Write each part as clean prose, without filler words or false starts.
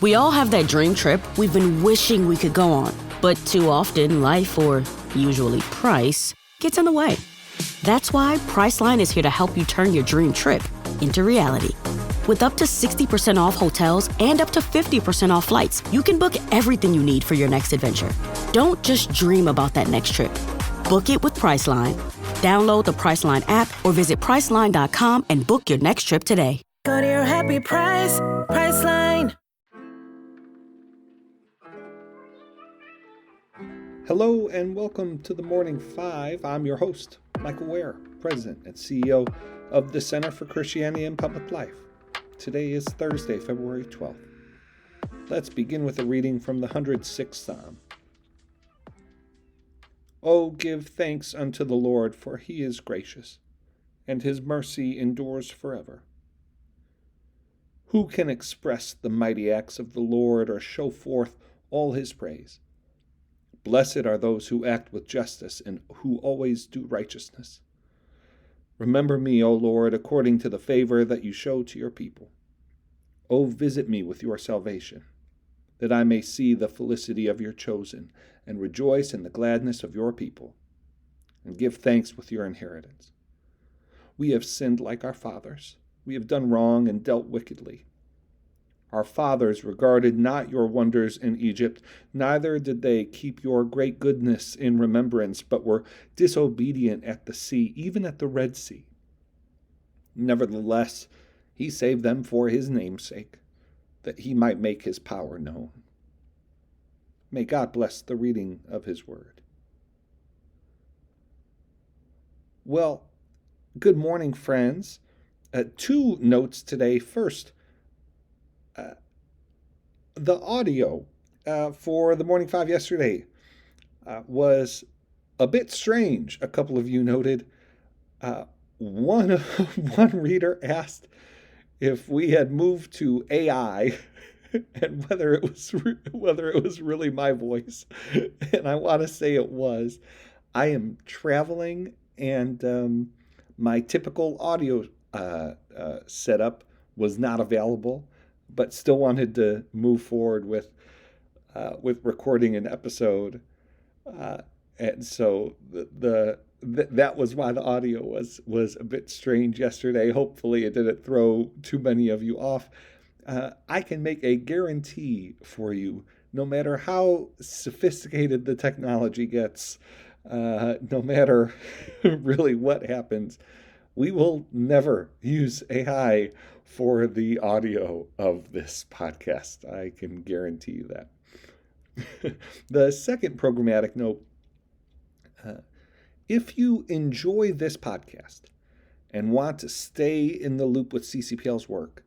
We all have that dream trip we've been wishing we could go on, but too often life, or usually price, gets in the way. That's why Priceline is here to help you turn your dream trip into reality. With up to 60% off hotels and up to 50% off flights, you can book everything you need for your next adventure. Don't just dream about that next trip. Book it with Priceline. Download the Priceline app or visit Priceline.com and book your next trip today. Go to your happy price, Priceline. Hello and welcome to the Morning Five. I'm your host, Michael Ware, President and CEO of the Center for Christianity and Public Life. Today is Thursday, February 12th. Let's begin with a reading from the 106th Psalm. Oh, give thanks unto the Lord, for he is gracious, and his mercy endures forever. Who can express the mighty acts of the Lord or show forth all his praise? Blessed are those who act with justice and who always do righteousness. Remember me, O Lord, according to the favor that you show to your people. O visit me with your salvation, that I may see the felicity of your chosen and rejoice in the gladness of your people, and give thanks with your inheritance. We have sinned like our fathers. We have done wrong and dealt wickedly. Our fathers regarded not your wonders in Egypt, neither did they keep your great goodness in remembrance, but were disobedient at the sea, even at the Red Sea. Nevertheless, he saved them for his name's sake, that he might make his power known. May God bless the reading of his word. Well, good morning, friends. Two notes today. First, the audio for the Morning Five yesterday was a bit strange. A couple of you noted. One reader asked if we had moved to AI and whether it was really my voice, and I want to say it was. I am traveling, and my typical audio setup was not available, but still wanted to move forward with recording an episode, and so that was why the audio was a bit strange yesterday. Hopefully, it didn't throw too many of you off. I can make a guarantee for you, no matter how sophisticated the technology gets, no matter really what happens, we will never use AI for the audio of this podcast. I can guarantee you that. The second programmatic note, if you enjoy this podcast and want to stay in the loop with CCPL's work,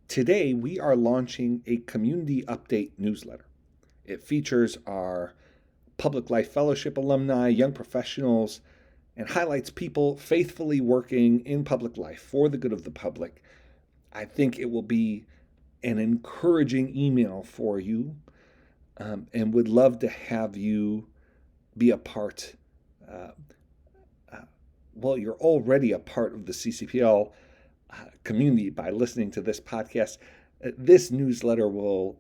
today we are launching a community update newsletter. It features our Public Life Fellowship alumni, young professionals, and highlights people faithfully working in public life for the good of the public. I think it will be an encouraging email for you, and would love to have you be a part. Well, you're already a part of the CCPL community by listening to this podcast. This newsletter will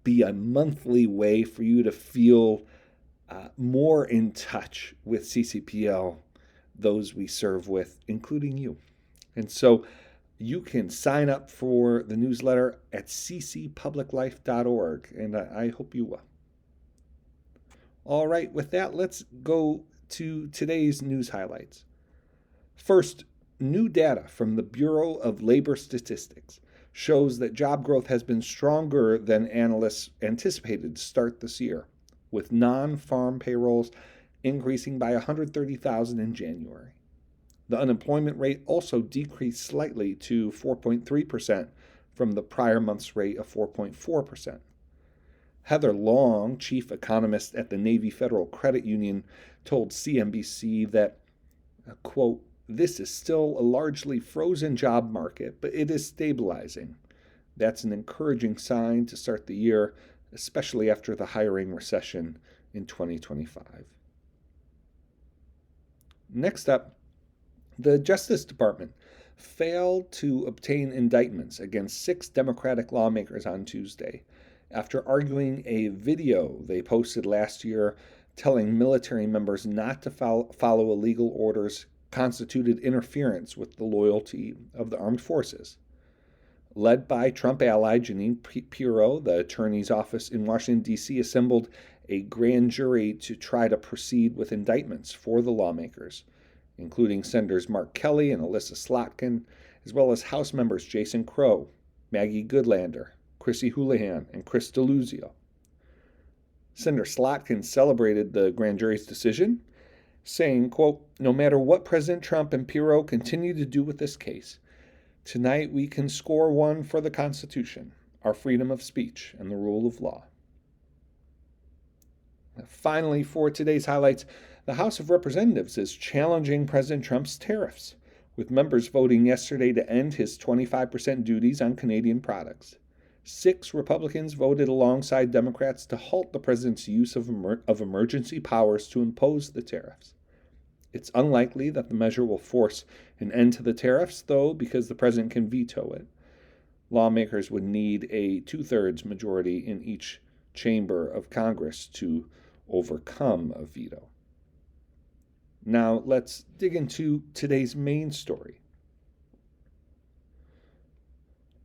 be a monthly way for you to feel more in touch with CCPL, those we serve with, including you. And so you can sign up for the newsletter at ccpubliclife.org, and I hope you will. All right, with that, let's go to today's news highlights. First, new data from the Bureau of Labor Statistics shows that job growth has been stronger than analysts anticipated to start this year, with non-farm payrolls increasing by 130,000 in January. The unemployment rate also decreased slightly to 4.3% from the prior month's rate of 4.4%. Heather Long, chief economist at the Navy Federal Credit Union, told CNBC that, quote, "This is still a largely frozen job market, but it is stabilizing. That's an encouraging sign to start the year, especially after the hiring recession in 2025. Next up, the Justice Department failed to obtain indictments against 6 Democratic lawmakers on Tuesday after arguing a video they posted last year telling military members not to follow illegal orders constituted interference with the loyalty of the armed forces. Led by Trump ally Jeanine Pirro, the attorney's office in Washington, D.C. assembled a grand jury to try to proceed with indictments for the lawmakers, including Senators Mark Kelly and Alyssa Slotkin, as well as House members Jason Crow, Maggie Goodlander, Chrissy Houlihan, and Chris Deluzio. Senator Slotkin celebrated the grand jury's decision, saying, quote, "No matter what President Trump and Pirro continue to do with this case, tonight we can score one for the Constitution, our freedom of speech, and the rule of law." Finally, for today's highlights, the House of Representatives is challenging President Trump's tariffs, with members voting yesterday to end his 25% duties on Canadian products. 6 Republicans voted alongside Democrats to halt the president's use of emergency powers to impose the tariffs. It's unlikely that the measure will force an end to the tariffs, though, because the president can veto it. Lawmakers would need a 2/3 majority in each chamber of Congress to overcome a veto. Now, let's dig into today's main story.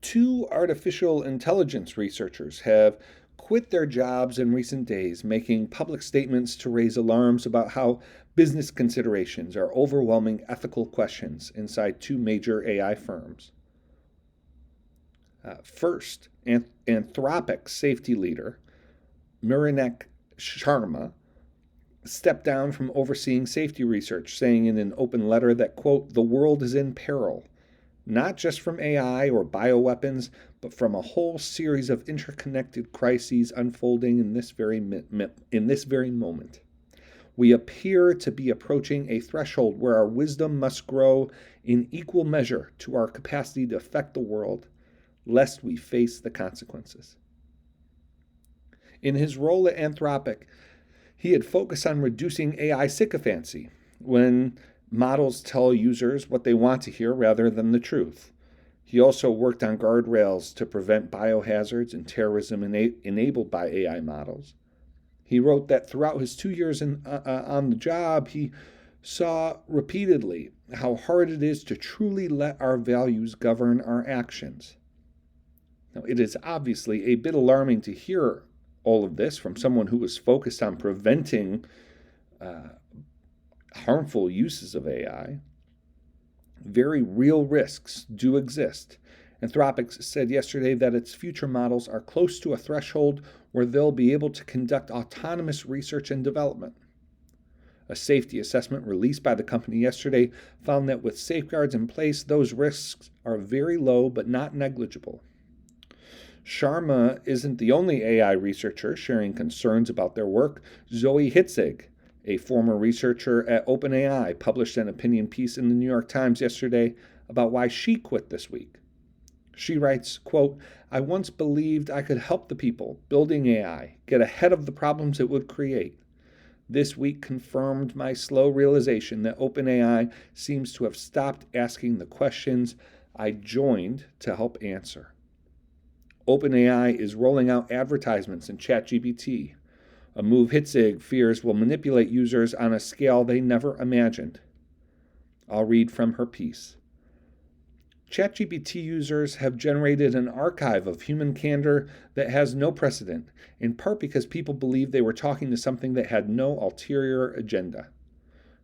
2 artificial intelligence researchers have quit their jobs in recent days, making public statements to raise alarms about how business considerations are overwhelming ethical questions inside 2 major AI firms. First, Anthropic's safety leader, Murinek Sharma, stepped down from overseeing safety research, saying in an open letter that, quote, "The world is in peril, not just from AI or bioweapons, but from a whole series of interconnected crises unfolding in this very moment. We appear to be approaching a threshold where our wisdom must grow in equal measure to our capacity to affect the world, lest we face the consequences." In his role at Anthropic, he had focused on reducing AI sycophancy, when models tell users what they want to hear rather than the truth. He also worked on guardrails to prevent biohazards and terrorism enabled by AI models. He wrote that throughout his 2 years on the job, he saw repeatedly how hard it is to truly let our values govern our actions. Now, it is obviously a bit alarming to hear all of this from someone who was focused on preventing harmful uses of AI. Very real risks do exist. Anthropic said yesterday that its future models are close to a threshold where they'll be able to conduct autonomous research and development. A safety assessment released by the company yesterday found that with safeguards in place, those risks are very low but not negligible. Sharma isn't the only AI researcher sharing concerns about their work. Zoe Hitzig, a former researcher at OpenAI, published an opinion piece in the New York Times yesterday about why she quit this week. She writes, quote, "I once believed I could help the people building AI get ahead of the problems it would create. This week confirmed my slow realization that OpenAI seems to have stopped asking the questions I joined to help answer." OpenAI is rolling out advertisements in ChatGPT, a move Hitzig fears will manipulate users on a scale they never imagined. I'll read from her piece. ChatGPT users have generated an archive of human candor that has no precedent, in part because people believed they were talking to something that had no ulterior agenda.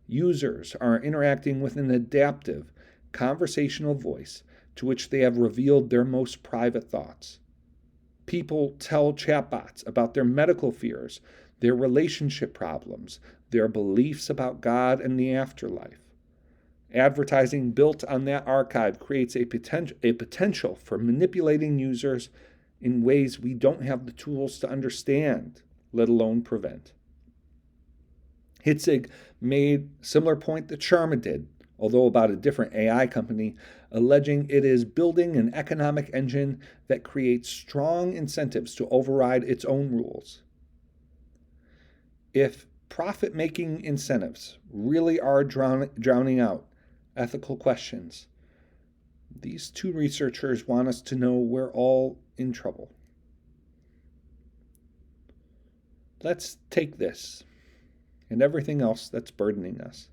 Users are interacting with an adaptive, conversational voice to which they have revealed their most private thoughts. People tell chatbots about their medical fears, their relationship problems, their beliefs about God and the afterlife. Advertising built on that archive creates a potential for manipulating users in ways we don't have the tools to understand, let alone prevent. Hitzig made a similar point that Sharma did, although about a different AI company, alleging it is building an economic engine that creates strong incentives to override its own rules. If profit-making incentives really are drowning out ethical questions, These two researchers want us to know we're all in trouble. Let's take this and everything else that's burdening us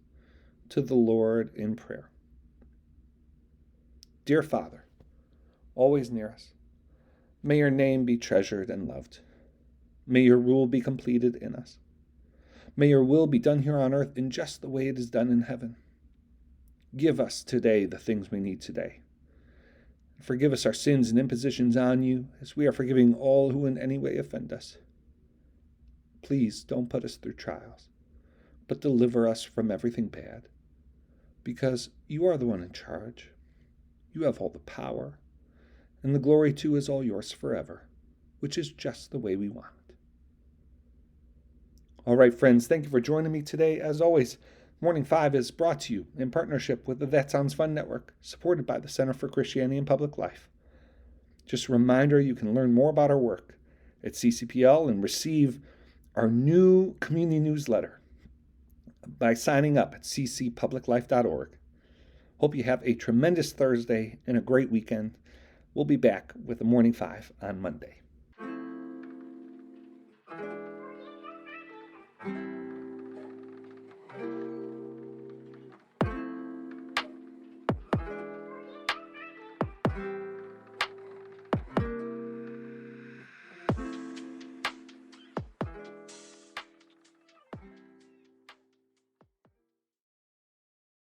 to the Lord in prayer. Dear Father, always near us, may your name be treasured and loved. May your rule be completed in us. May your will be done here on earth in just the way it is done in heaven. Give us today the things we need today. Forgive us our sins and impositions on you, as we are forgiving all who in any way offend us. Please don't put us through trials, but deliver us from everything bad, because you are the one in charge. You have all the power, and the glory too is all yours forever, which is just the way we want it. All right, friends, thank you for joining me today. As always, Morning 5 is brought to you in partnership with the That Sounds Fun Network, supported by the Center for Christianity and Public Life. Just a reminder, you can learn more about our work at CCPL and receive our new community newsletter by signing up at ccpubliclife.org. Hope you have a tremendous Thursday and a great weekend. We'll be back with the Morning 5 on Monday.